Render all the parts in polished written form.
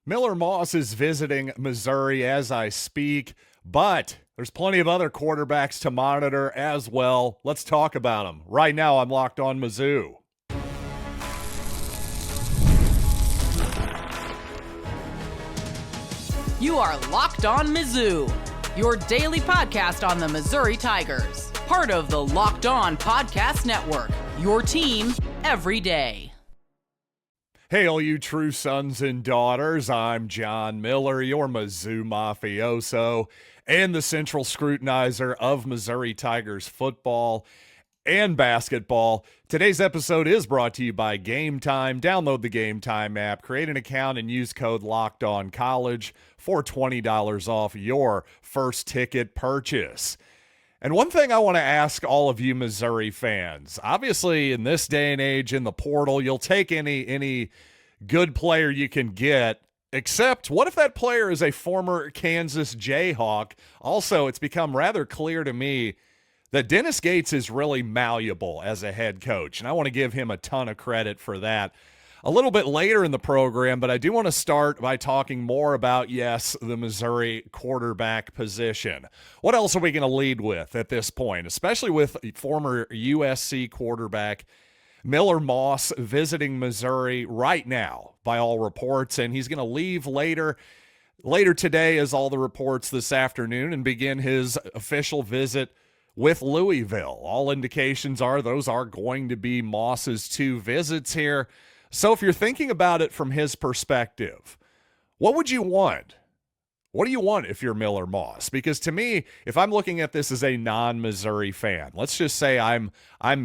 Miller Moss is visiting Missouri as I speak, but there's plenty of other quarterbacks to monitor as well. Let's talk about them. Right now, I'm Locked On Mizzou. You are Locked On Mizzou, your daily podcast on the Missouri Tigers. Part of the Locked On Podcast Network, your team every day. Hey, all you true sons and daughters, I'm John Miller, your Mizzou mafioso and the central scrutinizer of Missouri Tigers football and basketball. Today's episode is brought to you by Gametime. Download the Gametime app, create an account, and use code LOCKEDONCollege for $20 off your first ticket purchase. And one thing I want to ask all of you Missouri fans, obviously in this day and age in the portal, you'll take any good player you can get, except what if that player is a former Kansas Jayhawk? Also, it's become rather clear to me that Dennis Gates is really malleable as a head coach, and I want to give him a ton of credit for that a little bit later in the program, but I do want to start by talking more about, yes, the Missouri quarterback position. What else are we going to lead with at this point, especially with former USC quarterback Miller Moss visiting Missouri right now, by all reports, and he's going to leave later today, as all the reports this afternoon, and begin his official visit with Louisville. All indications are those are going to be Moss's two visits here. So if you're thinking about it from his perspective, what would you want? What do you want if you're Miller Moss? Because to me, if I'm looking at this as a non-Missouri fan, let's just say I'm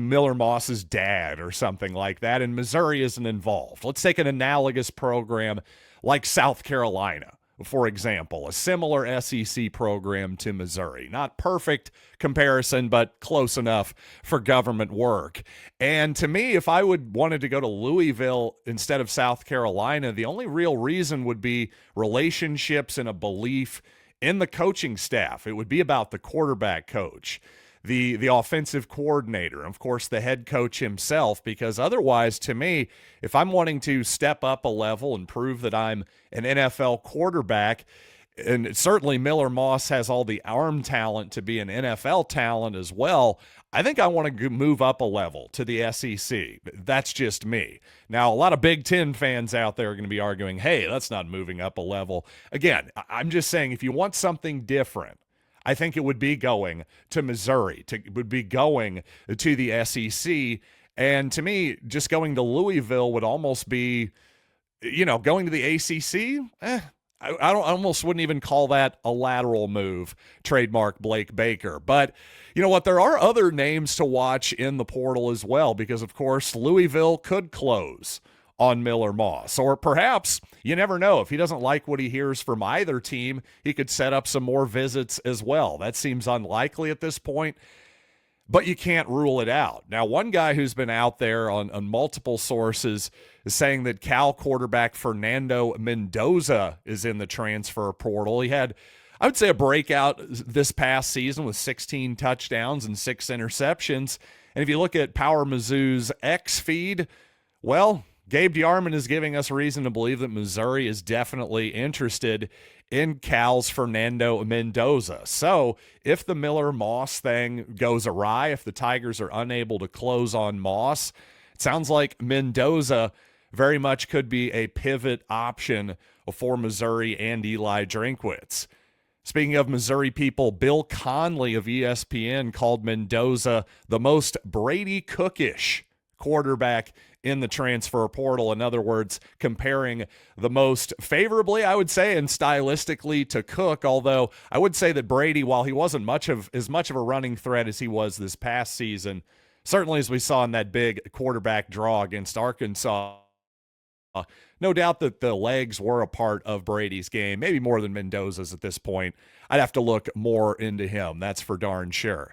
Miller Moss's dad or something like that, and Missouri isn't involved. Let's take an analogous program like South Carolina, for example, a similar SEC program to Missouri. Not perfect comparison, but close enough for government work. And to me, if I wanted to go to Louisville instead of South Carolina, the only real reason would be relationships and a belief in the coaching staff. It would be about the quarterback coach, the offensive coordinator, and of course the head coach himself, because otherwise, to me, if I'm wanting to step up a level and prove that I'm an NFL quarterback, and certainly Miller Moss has all the arm talent to be an NFL talent as well, I think I want to move up a level to the SEC. That's just me. Now, a lot of Big Ten fans out there are going to be arguing, hey, that's not moving up a level. Again, I'm just saying, if you want something different, I think it would be going to Missouri, would be going to the SEC. And to me, just going to Louisville would almost be, going to the ACC. I almost wouldn't even call that a lateral move, trademark Blake Baker. But you know what? There are other names to watch in the portal as well, because, of course, Louisville could close on Miller Moss. Or perhaps, you never know, if he doesn't like what he hears from either team, he could set up some more visits as well. That seems unlikely at this point, but you can't rule it out. Now, one guy who's been out there on multiple sources is saying that Cal quarterback Fernando Mendoza is in the transfer portal. He had, I would say, a breakout this past season with 16 touchdowns and 6 interceptions. And if you look at Power Mizzou's X feed, well, Gabe DeArmond is giving us reason to believe that Missouri is definitely interested in Cal's Fernando Mendoza. So if the Miller Moss thing goes awry, if the Tigers are unable to close on Moss, it sounds like Mendoza very much could be a pivot option for Missouri and Eli Drinkwitz. Speaking of Missouri people, Bill Conley of ESPN called Mendoza the most Brady Cookish quarterback in the transfer portal. In other words, comparing the most favorably, I would say, and stylistically to Cook, although I would say that Brady, while he wasn't as much of a running threat as he was this past season, certainly as we saw in that big quarterback draw against Arkansas, no doubt that the legs were a part of Brady's game, maybe more than Mendoza's at this point. I'd have to look more into him, that's for darn sure.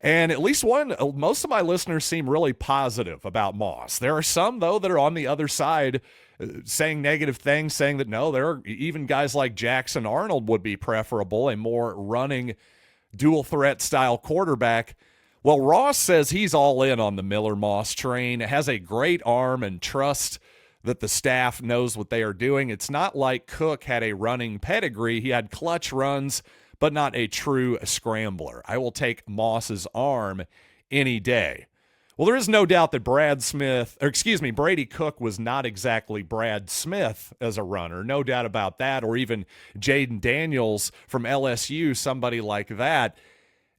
And at least most of my listeners seem really positive about Moss. There are some, though, that are on the other side saying negative things, saying that no, there are even guys like Jackson Arnold would be preferable, a more running dual threat style quarterback. Well, Ross says he's all in on the Miller Moss train, has a great arm and trusts that the staff knows what they are doing. It's not like Cook had a running pedigree. He had clutch runs, but not a true scrambler. I will take Moss's arm any day. Well, there is no doubt that Brady Cook was not exactly Brad Smith as a runner. No doubt about that. Or even Jaden Daniels from LSU, somebody like that.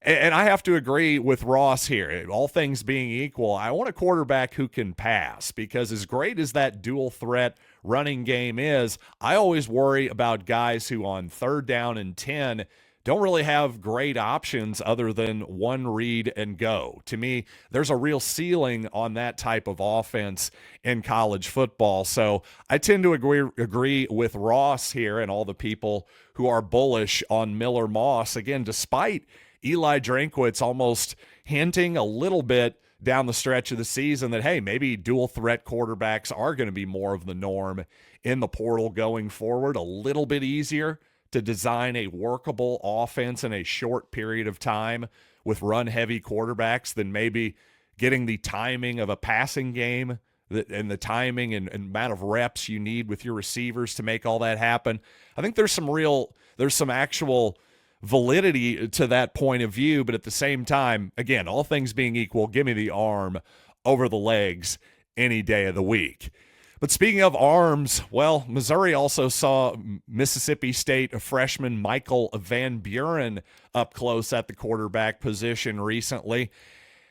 And I have to agree with Ross here. All things being equal, I want a quarterback who can pass, because as great as that dual threat running game is, I always worry about guys who on 3rd down and 10 don't really have great options other than one read and go. To me, there's a real ceiling on that type of offense in college football. So I tend to agree with Ross here and all the people who are bullish on Miller Moss. Again, despite Eli Drinkwitz almost hinting a little bit down the stretch of the season that, hey, maybe dual threat quarterbacks are going to be more of the norm in the portal going forward, a little bit easier to design a workable offense in a short period of time with run-heavy quarterbacks than maybe getting the timing of a passing game and the timing and amount of reps you need with your receivers to make all that happen. I think there's some actual validity to that point of view, but at the same time, again, all things being equal, give me the arm over the legs any day of the week. But speaking of arms, well, Missouri also saw Mississippi State freshman Michael Van Buren up close at the quarterback position recently.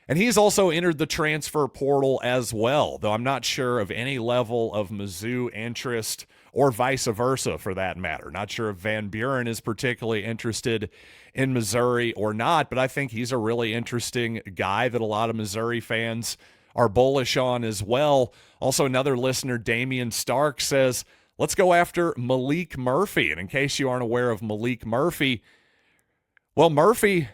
And he's also entered the transfer portal as well, though I'm not sure of any level of Mizzou interest or vice versa for that matter. Not sure if Van Buren is particularly interested in Missouri or not, but I think he's a really interesting guy that a lot of Missouri fans are bullish on as well. Also, another listener, Damian Stark, says, let's go after Maalik Murphy. And in case you aren't aware of Maalik Murphy, well, Murphy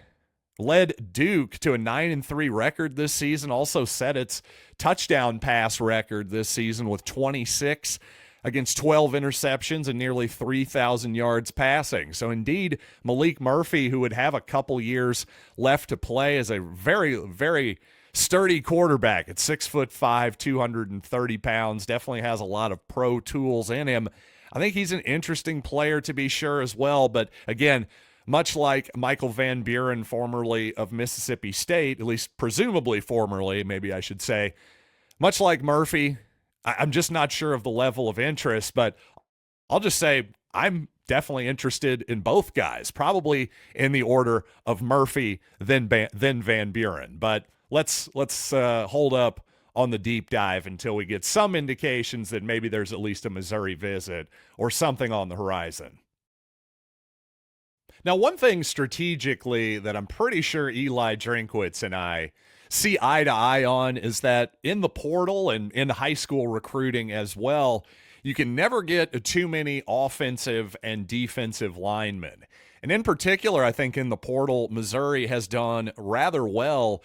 led Duke to a 9-3 record this season, also set its touchdown pass record this season with 26 against 12 interceptions and nearly 3,000 yards passing. So indeed, Maalik Murphy, who would have a couple years left to play, is a very, very sturdy quarterback at 6'5", 230 pounds, definitely has a lot of pro tools in him. I think he's an interesting player to be sure as well, but again, much like Michael Van Buren, formerly of Mississippi State, at least presumably formerly, maybe I should say, much like Murphy, I'm just not sure of the level of interest, but I'll just say I'm definitely interested in both guys, probably in the order of Murphy, then Van Buren. But let's hold up on the deep dive until we get some indications that maybe there's at least a Missouri visit or something on the horizon. Now, one thing strategically that I'm pretty sure Eli Drinkwitz and I see eye to eye on is that in the portal and in high school recruiting as well, you can never get too many offensive and defensive linemen. And in particular, I think in the portal, Missouri has done rather well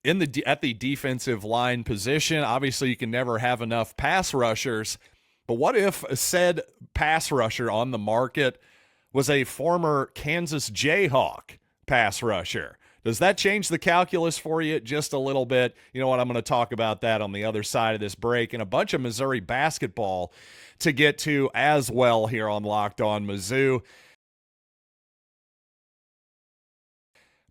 at the defensive line position. Obviously, you can never have enough pass rushers, but what if said pass rusher on the market was a former Kansas Jayhawk pass rusher? Does that change the calculus for you just a little bit? You know what? I'm going to talk about that on the other side of this break, and a bunch of Missouri basketball to get to as well here on Locked On Mizzou.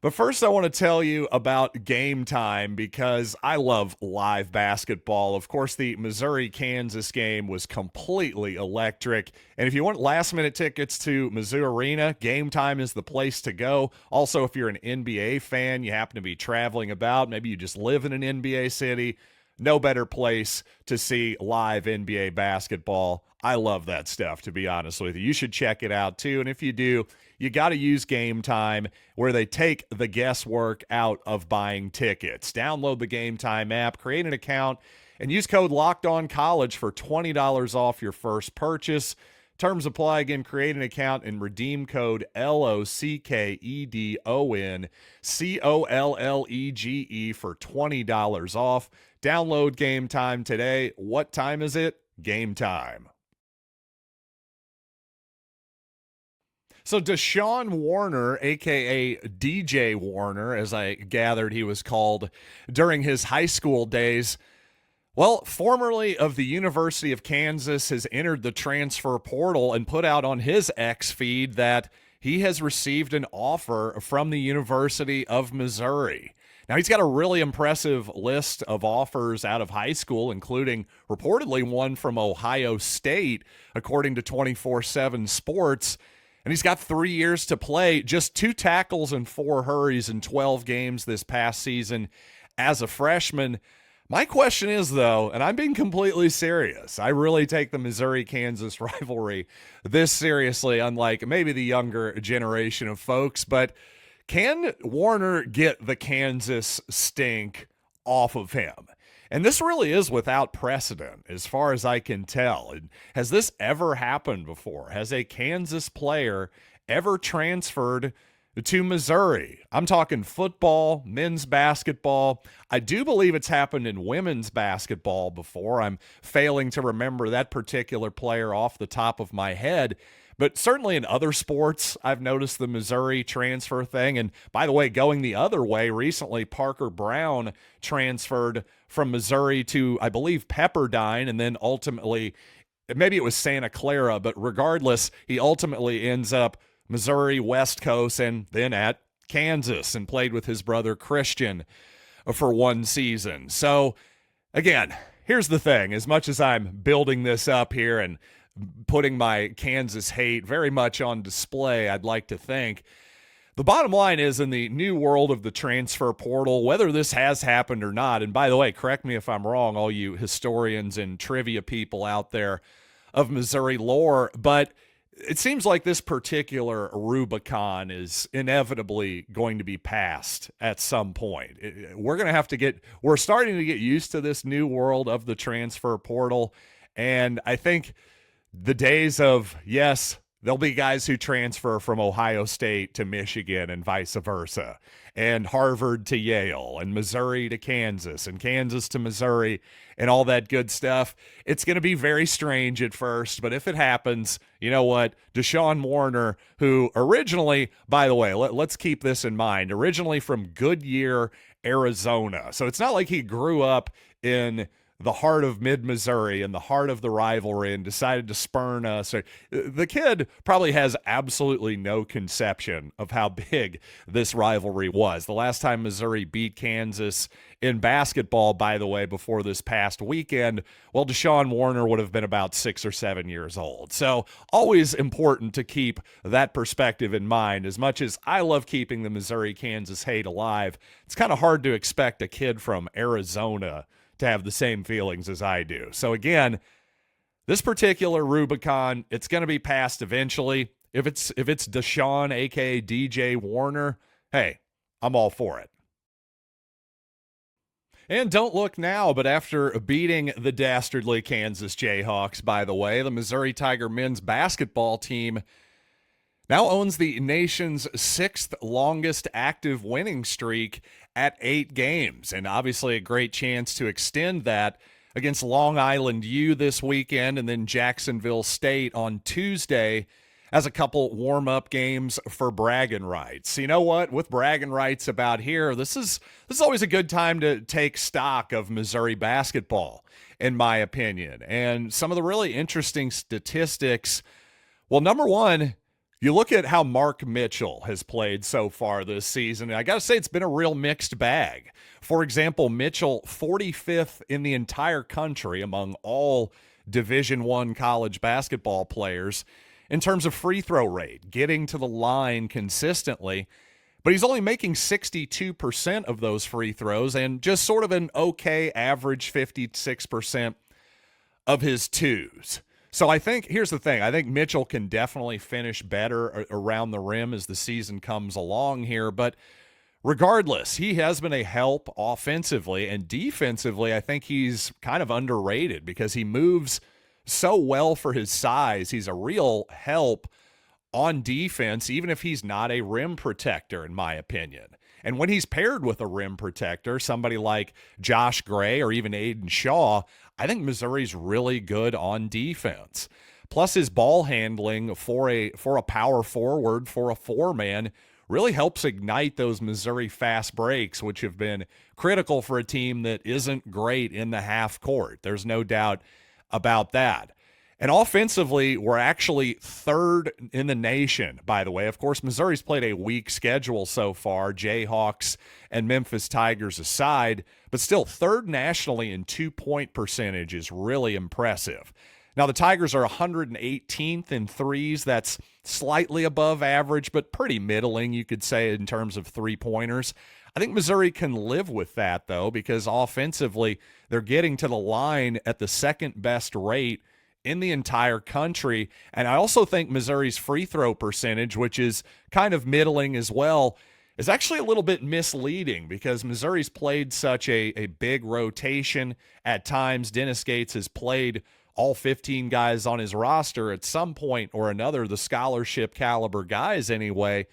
But first, I want to tell you about Gametime because I love live basketball. Of course, the Missouri-Kansas game was completely electric. And if you want last-minute tickets to Mizzou Arena, Gametime is the place to go. Also, if you're an NBA fan, you happen to be traveling about, maybe you just live in an NBA city, no better place to see live NBA basketball. I love that stuff, to be honest with you. You should check it out, too. And if you do, you got to use Gametime, where they take the guesswork out of buying tickets. Download the Gametime app, create an account, and use code LOCKEDONCollege for $20 off your first purchase. Terms apply. Again, create an account and redeem code LOCKEDONCOLLEGE for $20 off. Download Gametime today. What time is it? Gametime. So Deshawn Warner, a.k.a. DJ Warner, as I gathered he was called during his high school days, Well, formerly of the University of Kansas has entered the transfer portal and put out on his X feed that he has received an offer from the University of Missouri. Now, he's got a really impressive list of offers out of high school, including reportedly one from Ohio State, according to 24/7 Sports. And he's got 3 years to play, just 2 tackles and 4 hurries in 12 games this past season as a freshman. My question is, though, and I'm being completely serious, I really take the Missouri-Kansas rivalry this seriously, unlike maybe the younger generation of folks, but can Warner get the Kansas stink off of him? And this really is without precedent, as far as I can tell. And has this ever happened before? Has a Kansas player ever transferred to Missouri? I'm talking football, men's basketball. I do believe it's happened in women's basketball before. I'm failing to remember that particular player off the top of my head. But certainly in other sports, I've noticed the Missouri transfer thing. And by the way, going the other way, recently Parker Brown transferred from Missouri to, I believe, Pepperdine, and then ultimately, maybe it was Santa Clara, but regardless, he ultimately ends up Missouri, West Coast, and then at Kansas, and played with his brother Christian for one season. So again, here's the thing. As much as I'm building this up here and putting my Kansas hate very much on display, I'd like to think, the bottom line is, in the new world of the transfer portal, whether this has happened or not, and by the way, correct me if I'm wrong, all you historians and trivia people out there of Missouri lore, but it seems like this particular Rubicon is inevitably going to be passed at some point. We're starting to get used to this new world of the transfer portal, and I think the days of, yes, there'll be guys who transfer from Ohio State to Michigan and vice versa, and Harvard to Yale, and Missouri to Kansas, and Kansas to Missouri, and all that good stuff. It's going to be very strange at first, but if it happens, you know what? Deshawn Warner, who originally, by the way, let's keep this in mind, originally from Goodyear, Arizona. So it's not like he grew up in the heart of mid-Missouri and the heart of the rivalry and decided to spurn us. The kid probably has absolutely no conception of how big this rivalry was. The last time Missouri beat Kansas in basketball, by the way, before this past weekend, well, Deshawn Warner would have been about 6 or 7 years old. So always important to keep that perspective in mind. As much as I love keeping the Missouri-Kansas hate alive, it's kind of hard to expect a kid from Arizona to have the same feelings as I do. So again, this particular Rubicon, it's going to be passed eventually. If it's Deshawn, aka DJ Warner, hey, I'm all for it. And don't look now, but after beating the dastardly Kansas Jayhawks, by the way, the Missouri Tiger men's basketball team now owns the nation's 6th longest active winning streak at 8 games, and obviously a great chance to extend that against Long Island U this weekend and then Jacksonville State on Tuesday as a couple warm-up games for bragging rights. You know what? With bragging rights about here, this is always a good time to take stock of Missouri basketball, in my opinion. And some of the really interesting statistics, well, number one, you look at how Mark Mitchell has played so far this season, and I got to say it's been a real mixed bag. For example, Mitchell, 45th in the entire country among all Division I college basketball players in terms of free throw rate, getting to the line consistently, but he's only making 62% of those free throws and just sort of an okay average 56% of his twos. So I think, here's the thing, I think Mitchell can definitely finish better around the rim as the season comes along here, but regardless, he has been a help offensively, and defensively, I think he's kind of underrated because he moves so well for his size. He's a real help on defense, even if he's not a rim protector, in my opinion. And when he's paired with a rim protector, somebody like Josh Gray or even Aiden Shaw, I think Missouri's really good on defense. Plus his ball handling for a power forward, for a four-man, really helps ignite those Missouri fast breaks, which have been critical for a team that isn't great in the half court. There's no doubt about that. And offensively, we're actually third in the nation, by the way. Of course, Missouri's played a weak schedule so far, Jayhawks and Memphis Tigers aside, but still third nationally in 2-point percentage is really impressive. Now, the Tigers are 118th in threes. That's slightly above average, but pretty middling, you could say, in terms of three-pointers. I think Missouri can live with that, though, because offensively, they're getting to the line at the second-best rate in the entire country. And I also think Missouri's free throw percentage, which is kind of middling as well, is actually a little bit misleading because Missouri's played such a big rotation at times. Dennis Gates has played all 15 guys on his roster at some point or another, the scholarship caliber guys anyway.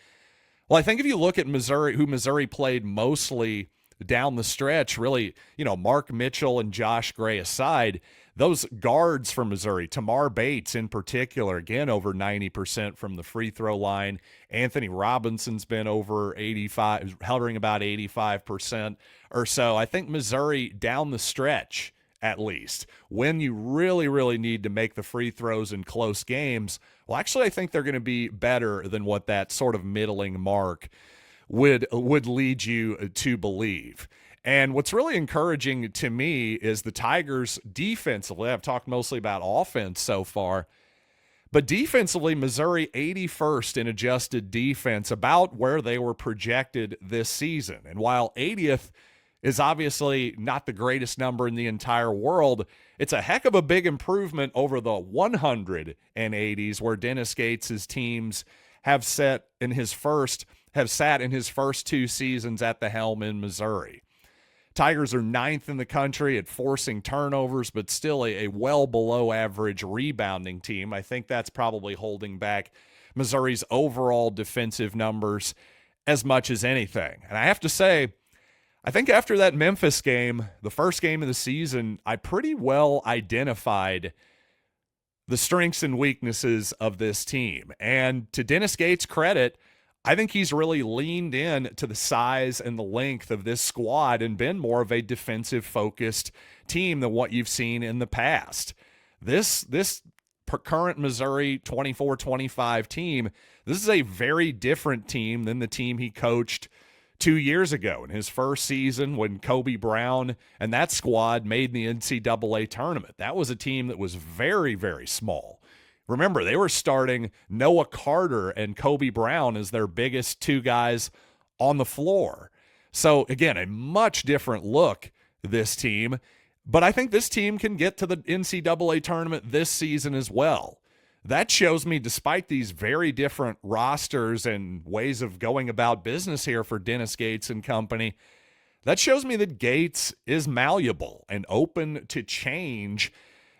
Well, I think if you look at Missouri, who Missouri played mostly down the stretch, really, Mark Mitchell and Josh Gray aside, those guards from Missouri, Tamar Bates in particular, again, over 90% from the free throw line. Anthony Robinson's been over 85, hovering about 85% or so. I think Missouri down the stretch, at least, when you really, really need to make the free throws in close games, well, actually, I think they're going to be better than what that sort of middling mark would lead you to believe. And what's really encouraging to me is the Tigers defensively. I've talked mostly about offense so far, but defensively, Missouri 81st in adjusted defense, about where they were projected this season. And while 80th is obviously not the greatest number in the entire world, it's a heck of a big improvement over the 180s where Dennis Gates' teams have sat in his first 2 seasons at the helm in Missouri. Tigers are 9th in the country at forcing turnovers, but still a well below average rebounding team. I think that's probably holding back Missouri's overall defensive numbers as much as anything. And I have to say, I think after that Memphis game, the first game of the season, I pretty well identified the strengths and weaknesses of this team. And to Dennis Gates' credit, I think he's really leaned in to the size and the length of this squad and been more of a defensive-focused team than what you've seen in the past. This current Missouri 24-25 team, this is a very different team than the team he coached 2 years ago in his first season when Kobe Brown and that squad made the NCAA tournament. That was a team that was very, very small. Remember, they were starting Noah Carter and Kobe Brown as their biggest two guys on the floor. So, again, a much different look, this team. But I think this team can get to the NCAA tournament this season as well. That shows me, despite these very different rosters and ways of going about business here for Dennis Gates and company, that shows me that Gates is malleable and open to change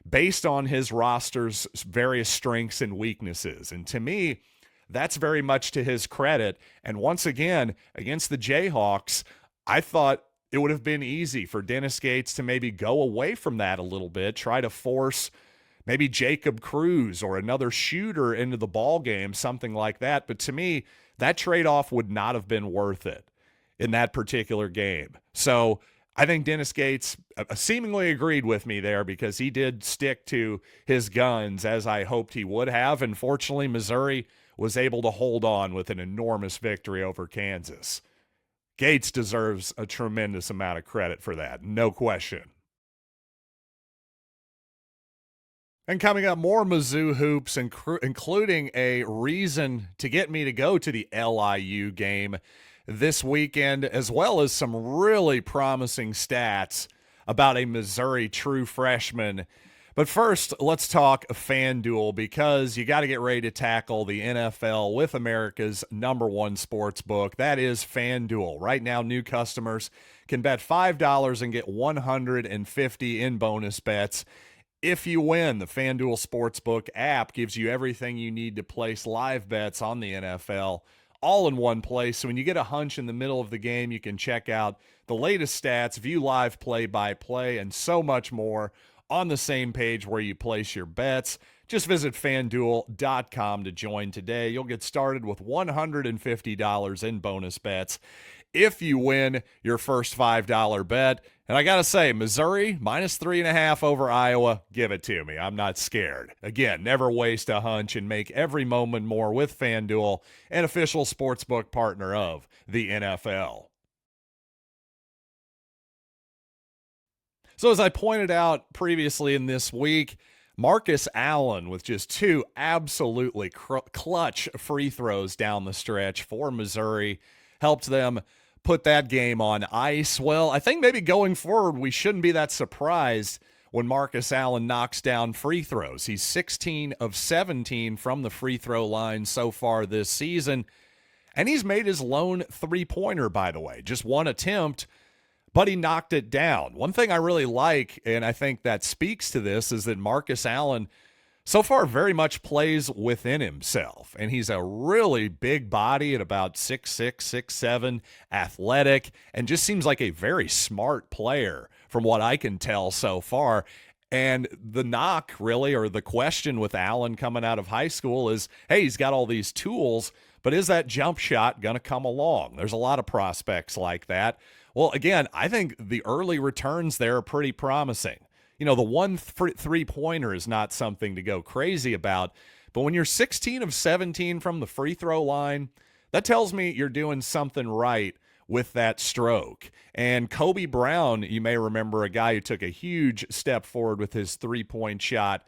based on his roster's various strengths and weaknesses. And to me, that's very much to his credit. And once again, against the Jayhawks, I thought it would have been easy for Dennis Gates to maybe go away from that a little bit, try to force maybe Jacob Cruz or another shooter into the ball game, something like that. But to me, that trade-off would not have been worth it in that particular game. So I think Dennis Gates seemingly agreed with me there because he did stick to his guns as I hoped he would have. And fortunately, Missouri was able to hold on with an enormous victory over Kansas. Gates deserves a tremendous amount of credit for that, no question. And coming up, more Mizzou hoops, including a reason to get me to go to the LIU game this weekend, as well as some really promising stats about a Missouri true freshman. But first, let's talk FanDuel, because you got to get ready to tackle the NFL with America's #1 sports book. That is FanDuel. Right now, new customers can bet $5 and get $150 in bonus bets if you win. The FanDuel Sportsbook app gives you everything you need to place live bets on the NFL all in one place. So when you get a hunch in the middle of the game, you can check out the latest stats, view live play-by-play, and so much more on the same page where you place your bets. Just visit FanDuel.com to join today. You'll get started with $150 in bonus bets if you win your first $5 bet. And I got to say, Missouri, -3.5 over Iowa, give it to me. I'm not scared. Again, never waste a hunch and make every moment more with FanDuel, an official sportsbook partner of the NFL. So as I pointed out previously in this week, Marcus Allen with just 2 absolutely clutch free throws down the stretch for Missouri helped them put that game on ice. Well, I think maybe going forward, we shouldn't be that surprised when Marcus Allen knocks down free throws. He's 16 of 17 from the free throw line so far this season, and he's made his lone three-pointer, by the way. Just one attempt, but he knocked it down. One thing I really like, and I think that speaks to this, is that Marcus Allen so far very much plays within himself. And he's a really big body at about 6'6", 6'7", athletic, and just seems like a very smart player from what I can tell so far. And the knock, really, or the question with Allen coming out of high school is, hey, he's got all these tools, but is that jump shot going to come along? There's a lot of prospects like that. Well, again, I think the early returns there are pretty promising. You know, the one three-pointer is not something to go crazy about, but when you're 16 of 17 from the free throw line, that tells me you're doing something right with that stroke. And Kobe Brown, you may remember, a guy who took a huge step forward with his three-point shot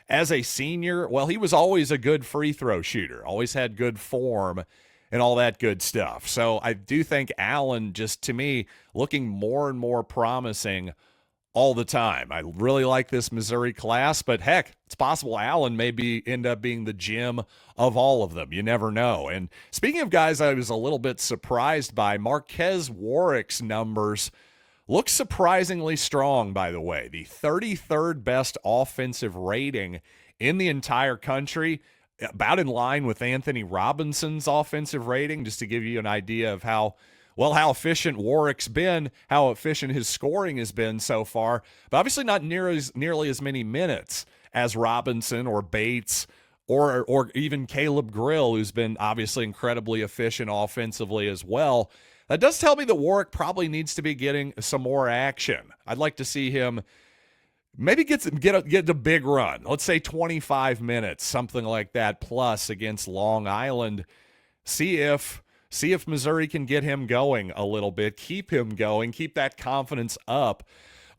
as a senior. Well, he was always a good free throw shooter, always had good form and all that good stuff. So I do think Allen, just to me, looking more and more promising all the time. I really like this Missouri class, but heck, it's possible Allen may end up being the gem of all of them. You never know. And speaking of guys I was a little bit surprised by, Marquez Warwick's numbers look surprisingly strong, by the way. The 33rd best offensive rating in the entire country, about in line with Anthony Robinson's offensive rating, just to give you an idea of how efficient Warwick's been, how efficient his scoring has been so far, but obviously not nearly as many minutes as Robinson or Bates or even Caleb Grill, who's been obviously incredibly efficient offensively as well. That does tell me that Warwick probably needs to be getting some more action. I'd like to see him maybe get a big run. Let's say 25 minutes, something like that, plus against Long Island. See if Missouri can get him going a little bit, keep him going, keep that confidence up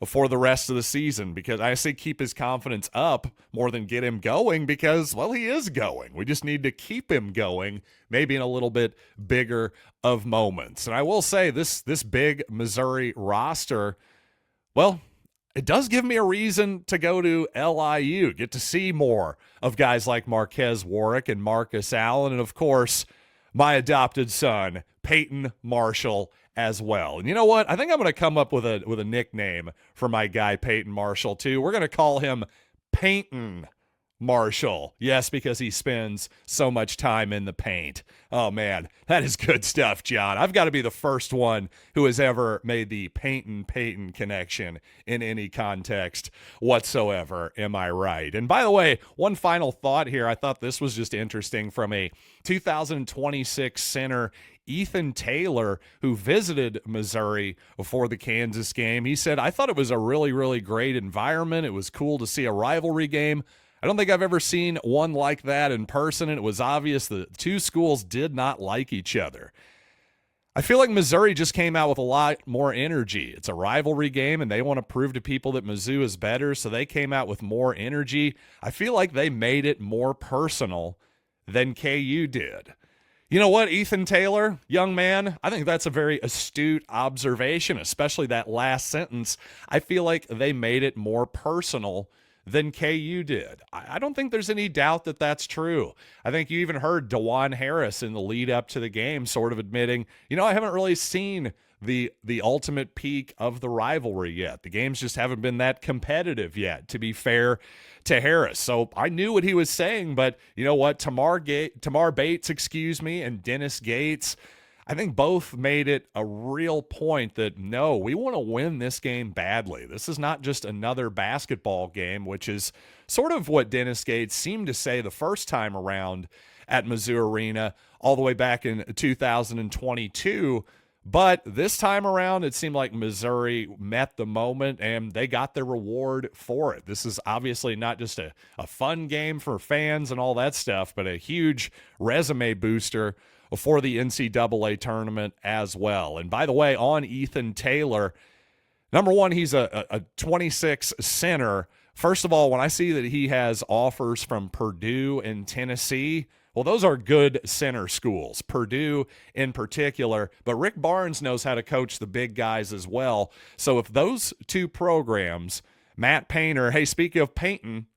for the rest of the season. Because I say keep his confidence up more than get him going because, well, he is going. We just need to keep him going, maybe in a little bit bigger of moments. And I will say this big Missouri roster, well, it does give me a reason to go to LIU, get to see more of guys like Marquez Warwick and Marcus Allen, and of course, my adopted son, Peyton Marshall, as well. And you know what? I think I'm going to come up with a nickname for my guy, Peyton Marshall, too. We're going to call him Peyton Marshall. Yes, because he spends so much time in the paint. Oh, man, that is good stuff, John. I've got to be the first one who has ever made the Peyton connection in any context whatsoever. Am I right? And by the way, one final thought here. I thought this was just interesting from a 2026 center, Ethan Taylor, who visited Missouri before the Kansas game. He said, I thought it was a really, really great environment. It was cool to see a rivalry game. I don't think I've ever seen one like that in person, and it was obvious the two schools did not like each other. I feel like Missouri just came out with a lot more energy. It's a rivalry game, and they want to prove to people that Mizzou is better, so they came out with more energy. I feel like they made it more personal than KU did. You know what, Ethan Taylor, young man, I think that's a very astute observation, especially that last sentence. I feel like they made it more personal than KU did. I don't think there's any doubt that that's true. I think you even heard DeJuan Harris in the lead up to the game sort of admitting, I haven't really seen the ultimate peak of the rivalry yet. The games just haven't been that competitive yet, to be fair to Harris. So I knew what he was saying, but you know what? Tamar Bates, and Dennis Gates, I think both made it a real point that, no, we want to win this game badly. This is not just another basketball game, which is sort of what Dennis Gates seemed to say the first time around at Mizzou Arena all the way back in 2022. But this time around, it seemed like Missouri met the moment and they got their reward for it. This is obviously not just a fun game for fans and all that stuff, but a huge resume booster for the NCAA tournament as well. And by the way, on Ethan Taylor, number one, he's a 26 center. First of all, when I see that he has offers from Purdue and Tennessee, well, those are good center schools, Purdue in particular. But Rick Barnes knows how to coach the big guys as well. So if those two programs, Matt Painter, hey, speaking of Peyton,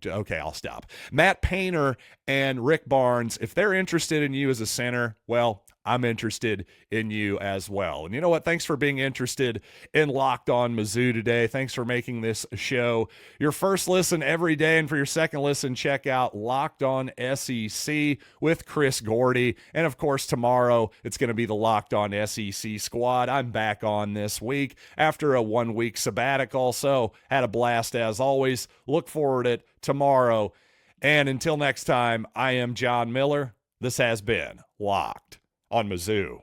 okay, I'll stop. Matt Painter and Rick Barnes, if they're interested in you as a center, well, I'm interested in you as well. And you know what? Thanks for being interested in Locked On Mizzou today. Thanks for making this show your first listen every day. And for your second listen, check out Locked On SEC with Chris Gordy. And of course, tomorrow it's going to be the Locked On SEC squad. I'm back on this week after a 1-week sabbatical. So had a blast as always. Look forward to it tomorrow. And until next time, I am John Miller. This has been Locked on Mizzou.